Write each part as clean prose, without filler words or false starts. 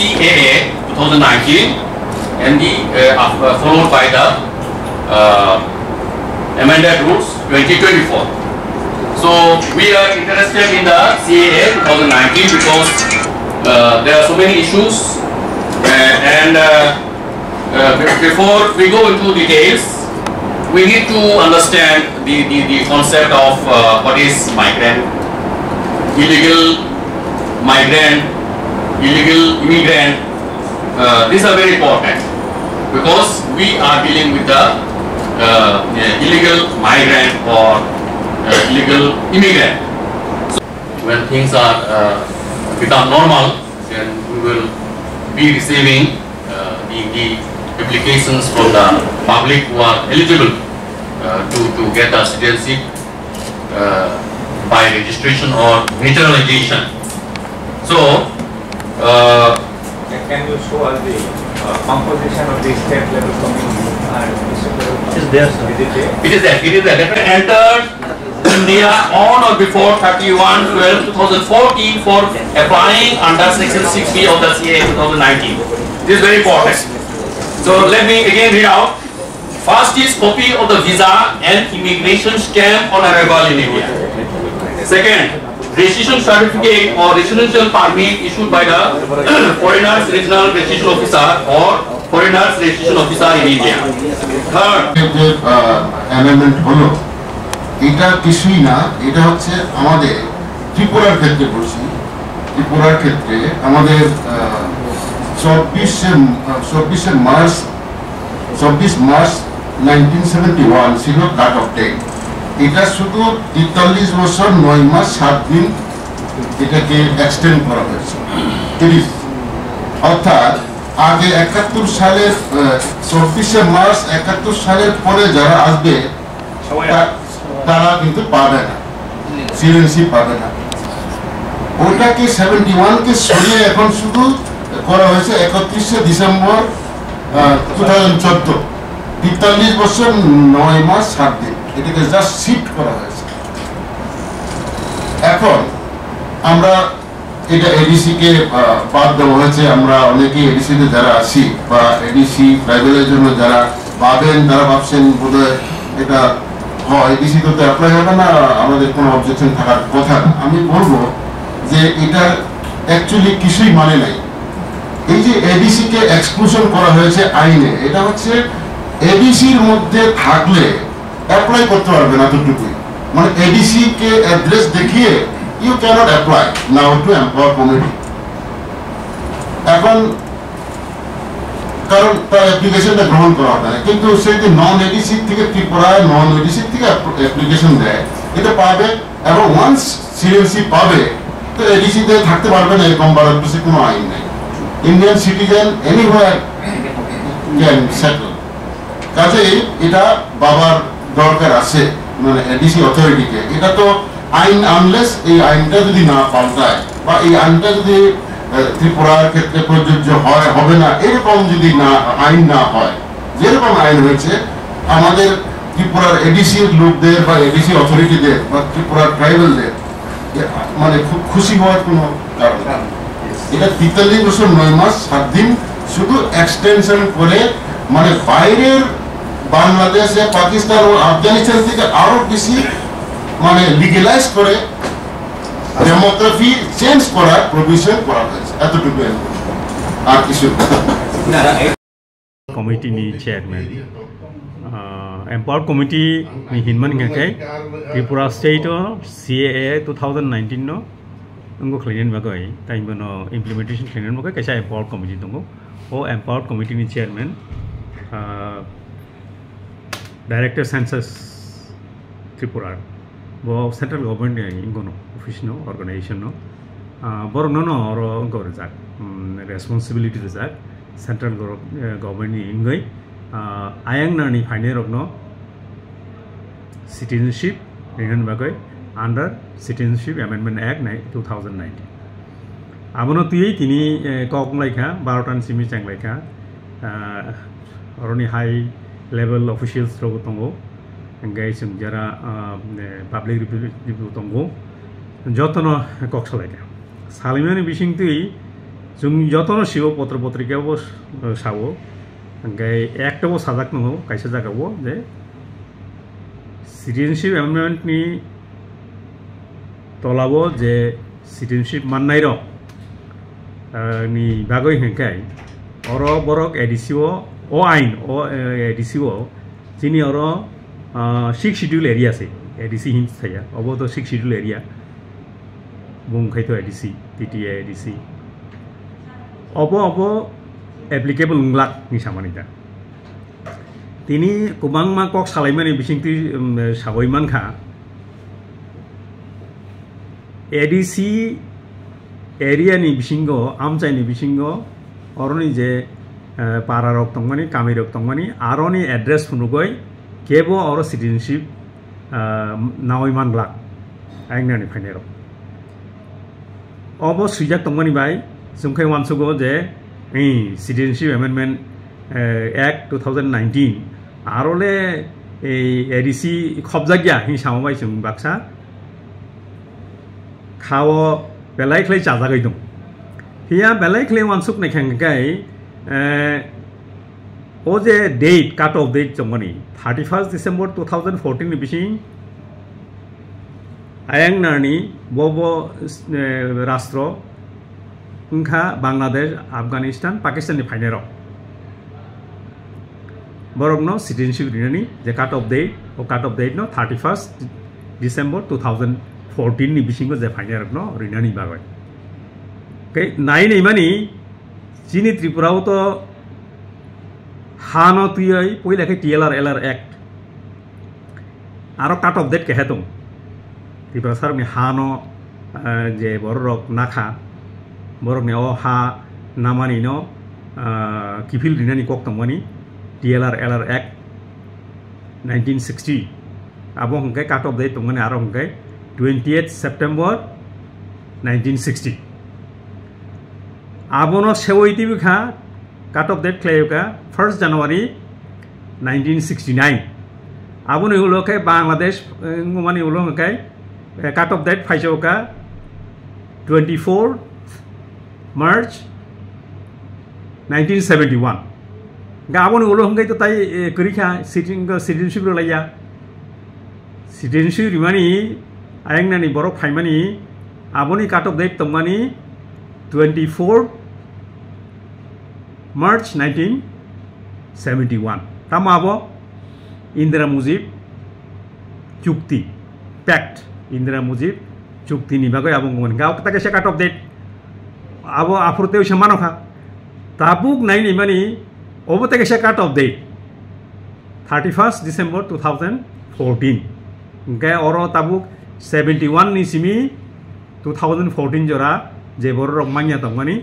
CAA 2019 and followed by the amended rules 2024. So we are interested in the CAA 2019 because there are so many issues before we go into details, we need to understand the concept of what is migrant, illegal migrant, illegal immigrant. These are very important because we are dealing with the illegal migrant or illegal immigrant. So when things are become normal, then we will be receiving the applications from the public who are eligible to get a citizenship by registration or naturalization. So, can you show us the composition of the state level committee and district level committee? Is there, sir? it is there. It is there. Entered India on or before 31/12/2014 for applying under Section 6B of the CAA 2019. This is very important. So let me again read out. First is copy of the visa and immigration stamp on arrival in India. Second, registration certificate or residential permit issued by the foreigners regional registration officer or foreigners registration officer in India. Third, amendment হলো এটা কিছুই না, এটা হচ্ছে আমাদের ত্রিপুরার ক্ষেত্রে বলছি। ত্রিপুরার ক্ষেত্রে আমাদের 24 মার্চ 1971 ছিল কাট অফ ডেট। এটা শুধু 43 বছর 9 মাস 7 দিন এটাকে এক্সটেন্ড করা হয়েছে 30, অর্থাৎ আগে 71 সালের 24 মার্চ 71 সালের পরে যারা আসবে তারা কিন্তু পাবে না, সিটিজেনশিপ পাবে না। ওটাকে 71 কে সরিয়ে এখন শুধু করা হয়েছে 31 ডিসেম্বর 2014, 43 বছর 9 মাস 7 দিন এটাকে জাস্ট শিফট করা হয়েছে। এখন আমরা এটা এডিসি কে বাদ দেওয়া হয়েছে। আমরা অনেকেই এডিসি তে যারা আছি বা এডিসি ট্রাইবেলের জন্য যারা পাবেন তারা ভাবছেন বোধহয় এটা এডিসি তো অ্যাপ্লাই হবে না, আমাদের কোনো অবজেকশন থাকার কথা না। আমি বলবো যে এটা অ্যাকচুয়ালি কিছুই মানে নাই। এই যে এডিসি কে এক্সক্লুশন করা হয়েছে আইনে, এটা হচ্ছে এডিসির মধ্যে থাকলে অ্যাপ্লাই করতে পারবে না এতটুকুই, মানে এডিসি কে অ্যাড্রেস দেখিয়ে you cannot apply now to empower committee. এখন কারণ তার অ্যাপ্লিকেশনটা গ্রহণ করা হবে না, কিন্তু সে যদি নন এডিসি থেকে ত্রিপুরায় নন এডিসি থেকে অ্যাপ্লিকেশন দেয় এটা পাবে, এবং ওয়ান্স সিটিজেনশিপ পাবে তো এডিসি তে থাকতে পারবে না এরকম বাড়ার কোনো আইন নেই। Indian citizen anywhere can settle. কাজেই এটা বাবার দরকার আছে মানে এডিসি অথরিটিকে। এটা তো আইন আনলেস এই আইনটা যদি না পাল্টায় বা এই আইনটা যদি ত্রিপুরার ক্ষেত্রে প্রযোজ্য হয় হবে না, এরকম যদি না আইন না হয়, যেরকম আইন হয়েছে আমাদের ত্রিপুরার এডিসির লোকদের বা এডিসি অথরিটিদের বা ত্রিপুরার ট্রাইবেলদের মানে খুব খুশি হওয়ার কোনো কারণ নেই। এটা 43 বছর 9 মাস 7 দিন শুধু এক্সটেনশন করে, মানে বাইরের বাংলাদেশ, পাকিস্তান ও আফগানিস্তান থেকে আরো বেশি মানে লিগ্যালাইজ করে ডেমোগ্রাফি চেঞ্জ করার প্রভিশন করা হয়েছে। এতটুকু আর কিছু committee ni chairman empowered committee ni hinman ngakai Tripura state CAA 2019 no ngo klinen bagai time no implementation klinen bagai kaisa empowered committee dongo o empowered committee ni chairman director census Tripura bo central government ingono office no organization no bor no oro ngor jak responsibility jak central government ni ingai ayang na ni phaine rokno citizenship renan bagai under citizenship amendment act 2019 abono tui tini kok laika 12 tan simi chang laika oroni high level officials rogo tongo ngai sum jara public representative tongo jotono kok salaika salimani bising tui जों जतनो सिबो पत्र पत्रिकायावबो सावो ओमफ्राय एकटावबो साजाक नङो खायसे जायगायावबो जे सिटिजेनशिप एमेन्डमेन्टनि तलाबो जे सिटिजेनशिप माननाय र नि बागै हेंखाय अर बरक एडिसिओ ओ आइन ओ एडिसिओ जिनि अर 6 शिड्यूल एरिया से एडिसी हिंस थाया अब तो 6 शिड्यूल एरिया बुंखायथ एडिसी टीटीए एडिसी अब एप्लीकेबल नंला नि सामानि दा तिनि गोबां मा कक सालायमानि बिसिंति सावयमानखा एडिसी एरिया नि बिसिंगो आमचाइनि बिसिंगो अरनि जे पारा रक तंमानि कामी रक तंमानि आरनि एड्रेस फुनुगय केबो और सिटिजेनशिप नावयमान ब्लाक आइनानि फाइनेरो अब सुइजाक तंमानि बाय जोंखाय वानसुगो जे सिटिजेनशिप एमेन्डमेन्ट एक्ट 2019 आरोले एडिसी खबजागिया हि सामाबाय जों बाक्सा खाओ बेलायख्लै जाजागै दं हिया बेलायख्लै वानसुक नायखांगाय ओ जे डेट काट ऑफ डेट जमनी 31 डिसेम्बर 2014 नि बिसिं आयंग नारनी बबो राष्ट्र उनखा बांग्लादेश अफगानिस्तान पाकिस्तान नि फाइनेरो बरगनो सिटिजेनशिप रिनानी जे काट ऑफ डेट ओ काट ऑफ डेट नो 31 डिसेम्बर 2014 नि बिसिंगो जे फाइनेरो नो रिनानी बागय के नाय नै मानि जिनि त्रिपुराव तो हानो तुयै पहिलाखै टीएलआर एलआर एक्ट आरो काट ऑफ डेट केहे दं त्रिपुरा सरनि हानो जे बररक नाखा बरकनि अ हा नामानि न किफिल रिनानि कक तंमानि टीएलआर एलआर एक्ट 1960 आबो हंकै काट ऑफ डेट तंमानि आरो हंकै 28 सेप्टेम्बर 1960 आबोनो सेवैति बिखा काट ऑफ डेट क्लेयोका 1 जनवरी 1969 आबोनो उलोकै बांग्लादेश माने उलोकै काट ऑफ डेट फाइजोका 24 मार्च 1971 गाबोनो उलोकै तो ताई करिखा सिटिजेनशिप रलाया सिटिजेनशिप रिमानि आयंनानि बरक फाइमानि आबोनि काट ऑफ डेट तंमानि 24 मार्च 1971 तमाबो इंदिरा मुजिब चुक्ति पैक्ट इंदिरा मुजिब चुक्ति नि बागै आबंगमोन गाव ताके से काट ऑफ डेट आबो आफुरते समानखा ताबुक नायनि मानि ओबो ताके से काट ऑफ डेट 31 डिसेम्बर 2014 गे अरो ताबुक 71 नि सिमी 2014 जरा जे बर रक मानिया तंमानि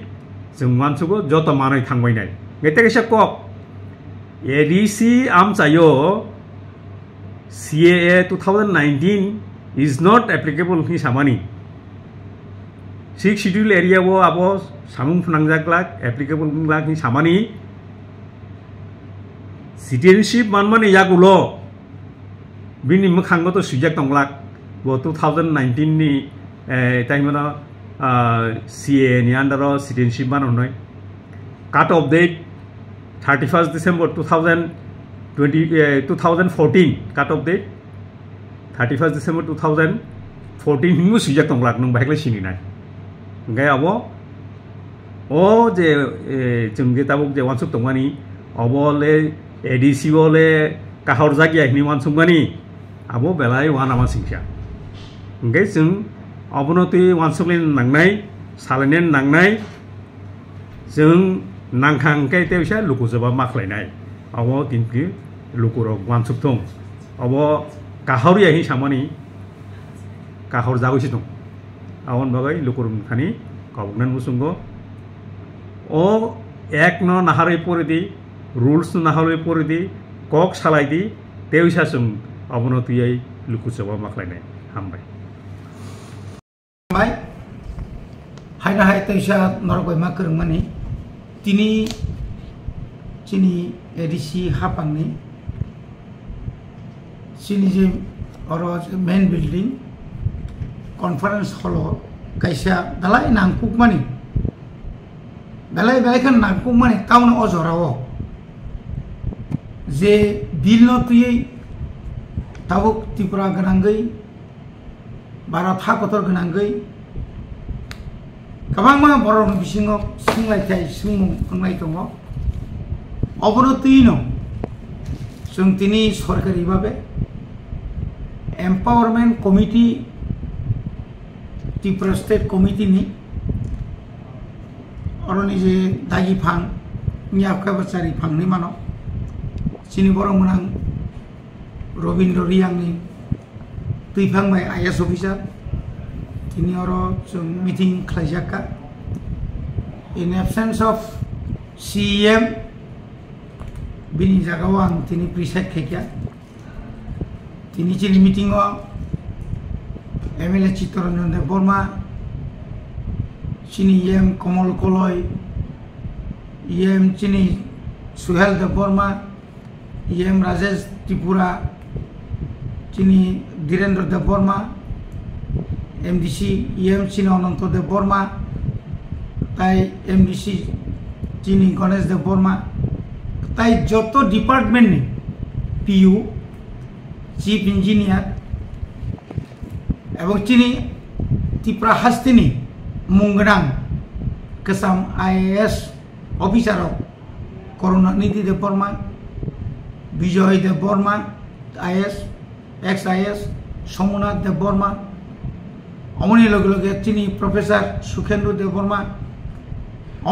जों मानसुगो जत मानै थांबायनाय गेतेकेसे कक ADC आमचायो CAA 2019 is not applicable नि सामानि 6 शिड्यूल एरिया वो आबो सामुं फुनांजाक्लाक एप्लीकेबल लाक नि सामानि सिटिजेनशिप मानमानि यागुलो बिनि मखांगो तो सुजाक तंगलाक वो 2019 नि टाइमना सीए नि अंडर सिटिजेनशिप माननाय काट ऑफ डेट 31 डिसेम्बर 2014 काट ऑफ डेट 31 डिसेम्बर 2014 हिंगु सुजाक तंगलाक नों बाहायले सिनिनाय गाय अबो ओ जे जोंगे ताबुक जे वानसुक तंगानि अबले एडीसी ओले काहर जागिया हिनि वानसुक मानि आबो बेलाय वानामा सिंखा गाय जों अबनति वानसुकलिन नांनाय सालायनेन नांनाय जों नांखांकै तेवसा लुकुजोबा माखलायनाय अबो किन्तु लुकुरक वानसुक दं अबो काहरिया हि सामानि काहर जागैसि दं आवन बागै लुकुरम खानि गावगनान मुसुंगो ओ एक न नाहारै परिदि रुल्स नाहारै परिदि कक सालायदि तेवसा जों अबनतियै लुकुजोबा माखलायनाय हामबाय हायना हाय तैसा नरगय मा करंमानि तिनि चिनि एडीसी हापांनि चिनि जे और मेन बिल्डिंग कॉन्फ्रेंस हॉल कैसा दलाई नांकुक मानि belai kan nangkung mani tahu na ojorao je bill no tuye tabuk Tripura gananggai bara tha kotor gananggai kabang ma borong bisingo singlai thai singmung anglai tongo obono tuino जों दिनै सरकारि भाबे empowerment committee Tripura state कमिटिनि अरनि जे दागि फां नियाबखाबाचारि फांनि मानो चिनि बरं मोनां Ravindra रियांनि दैफांबाय IAS अफिसार दिनै अर जों मिटिं खालायजाका in absence of CM bini jagawang tini preset kekya tini chili meeting o MLA Chittaranjan Debbarma chini EM Komal Koloi EM chini Suhel Debbarma EM Rajesh Tripura chini Dhirendra Debbarma MDC EM chini Ananto Debbarma tai MDC chini Ganesh Debbarma তাই যত department নি PU chief engineer এবং চিনি ত্রিপুরা হাস্তিনি মুংগনাং কেসাম IAS officer Karunanidhi Debbarma Bijoy Debbarma IS ex IS Somnath Debbarma অমনি লগে লগে চিনি প্রফেসর সুখেন্দু দেববর্মা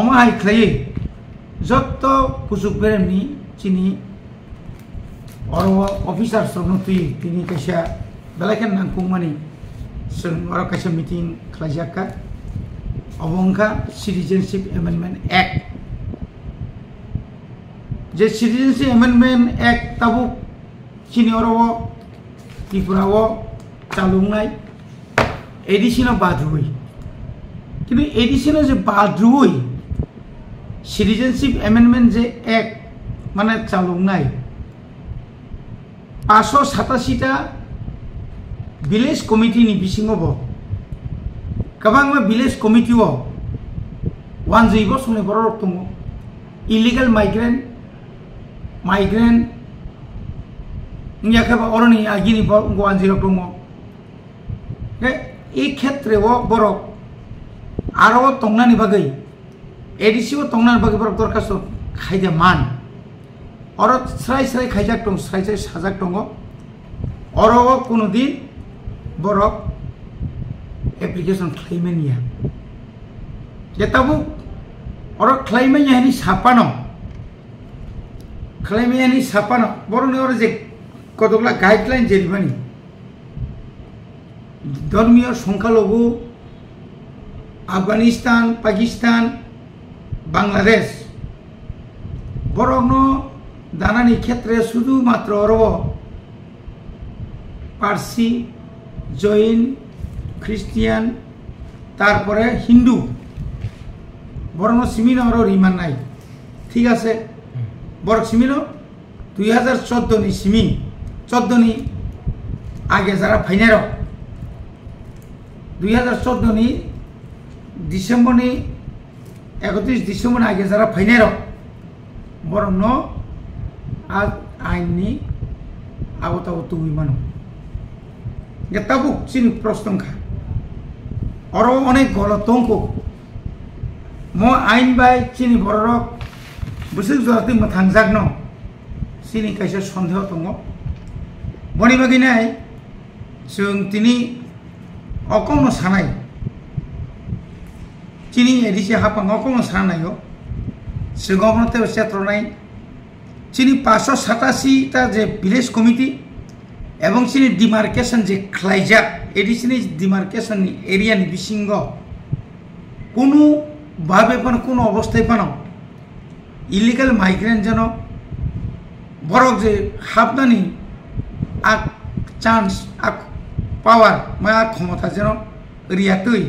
অমাহাই খাইয়ে যত কুসুক বেরেমনি চিনি অর অফিসার সনতুই তিনি কাইসা বেলাকেন নাংকুমানি जों अर काइसा मिटिं खालायजाका अबंखा सिटिजेनशिप एमेंडमेंट एक्ट जे सिटिजेनशिप एमेंडमेंट एक्ट ताबु चिनि अरव त्रिपुराव चालुंनाय एडिशनाव बाद्रुय किन्तु एडिशनाव जे बाद्रुय सिटिजेनशिप एमेंडमेंट जे एक्ट माने चालुंनाय 587टा विलेज कमिटी नि बिसिङाव गोबां विलेज कमिटीआव वान जैब समनि बरक दङ इलिगेल माइग्रेन्ट नियाखबा अरनि आगिनि वान जैब दङ ए क्षेत्रआव बरक आरो तंनानि बागै एडिसिआव तंनानि बागै बरक दरखास्त खायदा मान अर स्राय स्राय खायजाक दं स्राय स्राय साजाक दङ अरव कोनो दिन borok application claimnya ya tabu orang claimnya ini siapa no claimnya ini siapa no borok ni orang je kodoklah guideline jadi mana dormio songkalogu Afghanistan Pakistan Bangladesh borok no dana ni khetre sudu matro orobo Parsi Jain Christian तारपरे हिंदू बरनो सिमिनो और Riemann नाई ठीक आसे बरक सिमिनो 2014 नि सिमी 14 नि आगे जरा फाइनेरो 2014 नि डिसेम्बर नि 31 डिसेम्बर आगे जरा फाइनेरो बरनो आज आइननि आवताव तुइ मानो Getabuk sini prostongka. Orang onek golot tongko. Mau ain bay sini borok. Besok jatuh matangzak no. Sini kaisa sondeo tongo. Boni bagi nai. Sung tini okong no sanai. Sini edisi hapang okong no sanai yo. Sungom no teo setro nai. Sini 587 ta je village committee. এবং সিনি demarcation যে খাইজাক এডিসিনি demarcation area নি বিসিঙ্গ কোনো ভাবে পান কোনো অবস্থায় পান illegal migrant যেন বরক যে হাবনানি আক চান্স আক পাওয়ার মা ক্ষমতা যেন রিয়াতই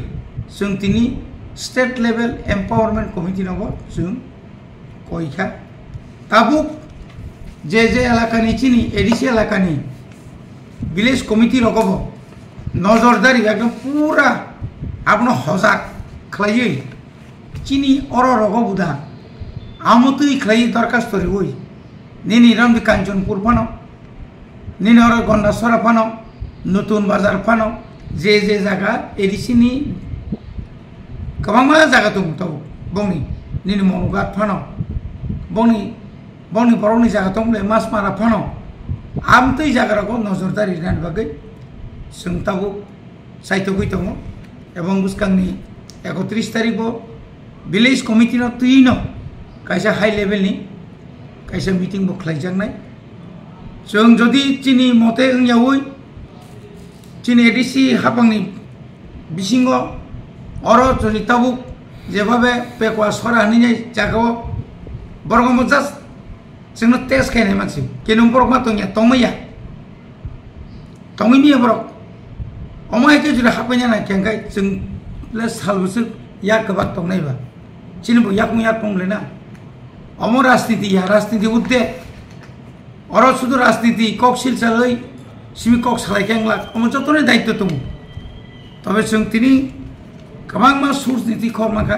जों তিনি স্টেট লেভেল এম্পাওয়ারমেন্ট কমিটি নব जों কইখা তাবুক যে যে এলাকানি চিনি এডিসি এলাকানি विलेज कमिटी रखब नजरदारी एकदम पूरा आपनो हजाक खालायो chini oro rogo buda amutui khlai darkast tori oi nini ramdi Kanchanpur pano nini oro Gondasora pano Nutun Bazar pano je jaga edisini kabama jaga tum to bongni nini Monugat pano bongni boroni jaga tum le Masmara pano amtui jaga rago nozordari nan bagai sungtabu saito gui tongo ebong buskangni 31 तारिख village committee no tuino kaisa high level ni kaisa meeting bo khlaijangnai जों जदि chini mote ungyaui chini ADC hapangni bisingo oro jodi tabuk jebabe pekwa sora ni jagao borgomo just जोंनो test खायनाय मानसि केनु borok ma tongya tongmaya tongmi borok अमाय के जुदि हापैना ना केंगाय जों ले सालबुसु या गोबां तंनायबा चिनिबो याक पंगलेना अम राजनीति उद्दे अर शुद्ध राजनीति कक सिलसालै सिमि कक सालायखेंला अम जतने दायित्व दङ तबे जों तिनि गोबां मा सोर्स नीति खरमाखा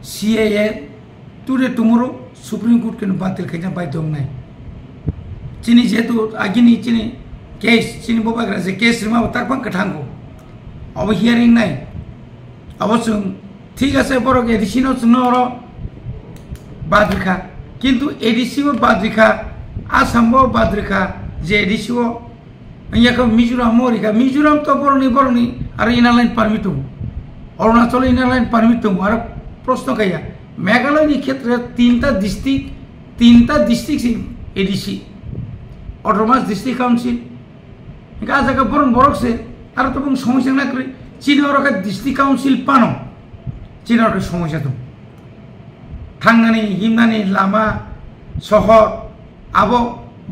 CAA today tomorrow supreme court के बातिल खायना बाध्य दंनाय चिनि जेतु आगिनि चिनि केस चिनि बबाग्रा जे केस रिमा तारफां कथांगो अब हियरिंग नाय अब जों ठीक আছে बरक एडिसिनो जोंनो अरो बाद्रिखा किन्तु एडिसिबो बाद्रिखा आसामबो बाद्रिखा जे एडिसिबो याको मिजोराम मरिका मिजोराम तो बरनि आरो इनालाइन पारमिट दं अरुणाचल इनालाइन पारमिट दं आरो प्रश्न गैया मेघालयनि क्षेत्र तीनटा डिस्ट्रिक्ट एडिसि अटोनमास डिस्ट्रिक्ट काउन्सिल गाजाका बरक से आरो तो बुं समस्या ना करि चिनरका डिस्ट्रिक्ट काउन्सिल पानो चिनरका समस्या दं थांनानै हिमनानै लामा सहर आबो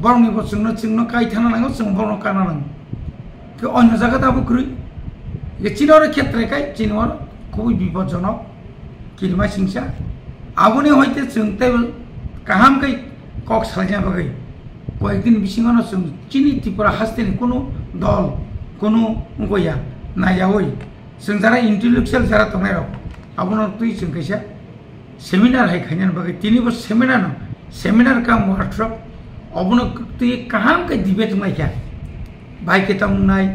बरनि बसंनो कायथाना नांगौ जों बरनो काना नांगौ के अन्य जायगा दाबो करि ये चिनर क्षेत्र काय चिनर खुबै बिपदजनक किरमा सिंसा आबोने हयते जों टेबल काहाम कै कक सालायना बागै কয়েকদিন বিসিङानो जों चिनि त्रिपुरा हास्टेनि कोनो दल कोनो गया नायावै जों जारा इंटेलेक्चुअल जारा तंनाय रक आबोनो तुइ जों कैसा सेमिनार हाय खायनान बागै तिनिबो सेमिनार काम वर्कशॉप अबोनो तुइ काहाम कै डिबेट माइका बाइके तांनाय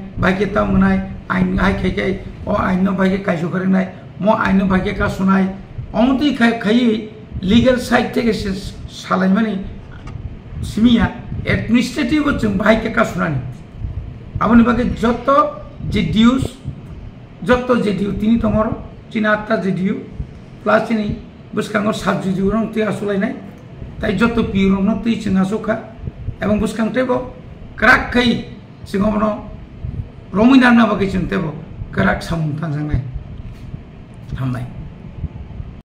आइन हाय खायकै अ आइन बाइके कायसो करनाय म आइन बाइके का सुनाय अमतुइ खाय लीगल साइड থেকে सालायमानि सिमिया एडमिनिस्ट्रेटिव जों बाहाय के कासुनानि आबोनि बागै जत्त जेडियु तिनि तंगर चिना 8टा जेडियु प्लास चिनि बुसकांग 7 जेडियु रं ति आसुलायनाय ताइ जत्त पिरो न ति चिना सुखा एवं बुसकांग तेबो क्राक खै सिंगमनो रमिना ना बागै चिन तेबो क्राक सामुं थांजांनाय हामबाय।